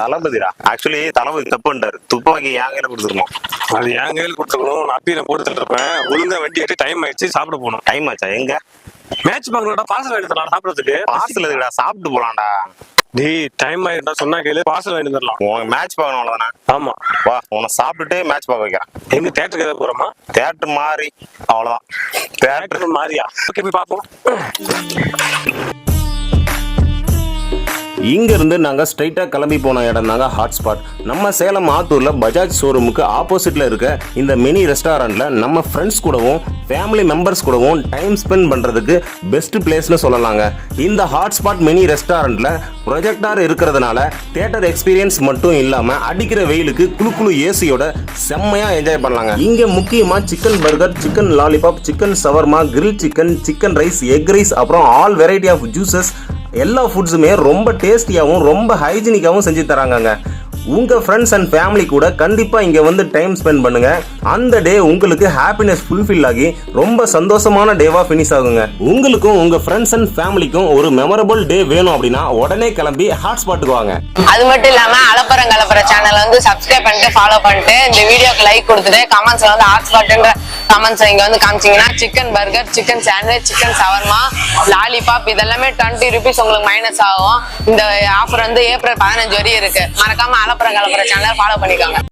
தளபதிடா. Actually தளபதி தப்புன்றாரு. துப்பாக்கி என் கையில கொடுத்துருக்கணும். அது என் கையில் கொடுத்துருக்கணும். நான் அப்பீல போட்டுட்டு இருப்பேன். ஒழுங்கா வண்டி ஏற்றி டைம் ஆயிடுச்சு, சாப்பிட போகணும். டைம் ஆச்சா? எங்க மேட்ச் பார்க்கலாம்டா, பார்சல் எடுத்துடலாம் சாப்பிடறதுக்கு. பார்சல் எதுக்குடா? சாப்பிட்டு போலாம்டா. டேய் டைம் ஆயிட்டா சொன்னா கையில பார்சல் வாங்கிட்டு வந்துடலாம். உனக்கு மேட்ச் பார்க்கணும் அவ்வளவுதானே? ஆமா வா, உன்னை சாப்பிட்டுட்டே மேட்ச் பார்க்க வைக்கிறேன். எங்க தியேட்டருக்கு ஏதாவது போறோமா? தேட்டர் மாறி அவ்வளவுதான். தேட்டர் மாறியா? ஓகே போய் பார்ப்போம். இங்கிருந்து நாங்கள் ஸ்ட்ரைட்டாக கிளம்பி போன இடம் தாங்க ஹாட்ஸ்பாட். நம்ம சேலம் ஆத்தூரில் பஜாஜ் ஷோரூமுக்கு ஆப்போசிட்டில் இருக்க இந்த மினி ரெஸ்டாரண்ட்டில் நம்ம ஃப்ரெண்ட்ஸ் கூடவும் ஃபேமிலி மெம்பர்ஸ் கூடவும் டைம் ஸ்பெண்ட் பண்ணுறதுக்கு பெஸ்ட் பிளேஸ்னு சொல்லலாங்க. இந்த ஹாட்ஸ்பாட் மினி ரெஸ்டாரண்ட்டில் ப்ரொஜெக்டார் இருக்கிறதுனால தியேட்டர் எக்ஸ்பீரியன்ஸ் மட்டும் இல்லாமல் அடிக்கிற வெயிலுக்கு குழு ஏசியோட செம்மையாக என்ஜாய் பண்ணலாங்க. இங்கே முக்கியமாக chicken burger, chicken lollipop, chicken shawarma, grill chicken, chicken rice, egg rice, அப்புறம் ஆல் வெரைட்டி ஆஃப் ஜூசஸ், எல்லா ஃபுட்ஸுமே ரொம்ப டேஸ்டியாகவும் ரொம்ப ஹைஜீனிக்காகவும் செஞ்சு தராங்கங்க. உங்கள் ஃப்ரெண்ட்ஸ் அண்ட் ஃபேமிலி கூட கண்டிப்பாக இங்கே வந்து டைம் ஸ்பெண்ட் பண்ணுங்கள். அந்த டே உங்களுக்கு ஹாப்பினஸ் ஃபுல்ஃபில் ஆகி ரொம்ப சந்தோஷமான டேவாக ஃபினிஷ் ஆகுங்க. உங்களுக்கும் உங்கள் ஃப்ரெண்ட்ஸ் அண்ட் ஃபேமிலிக்கும் ஒரு மெமரபிள் டே வேணும் அப்படின்னா உடனே கிளம்பி ஹாட்ஸ்பாட்டுக்கு வாங்க. அது மட்டும் இல்லாமல் அலப்பரங்கலப்பற சேனல் வந்து சப்ஸ்கிரைப் பண்ணிட்டு ஃபாலோ பண்ணிட்டு இந்த வீடியோக்கு லைக் கொடுத்துட்டு கமெண்ட்ஸில் வந்து ஹாட்ஸ்பாட்டுன்ற கமெண்ட்ஸ் இங்கே வந்து காமிச்சிங்கன்னா chicken burger, chicken sandwich, chicken shawarma, lollipop இதெல்லாமே 20 rupees உங்களுக்கு மைனஸ் ஆகும். இந்த ஆஃபர் வந்து ஏப்ரல் 15 வரையும் இருக்கு. மறக்காம அலப்பரங்கலப்பற சேனல் ஃபாலோ பண்ணிக்கோங்க.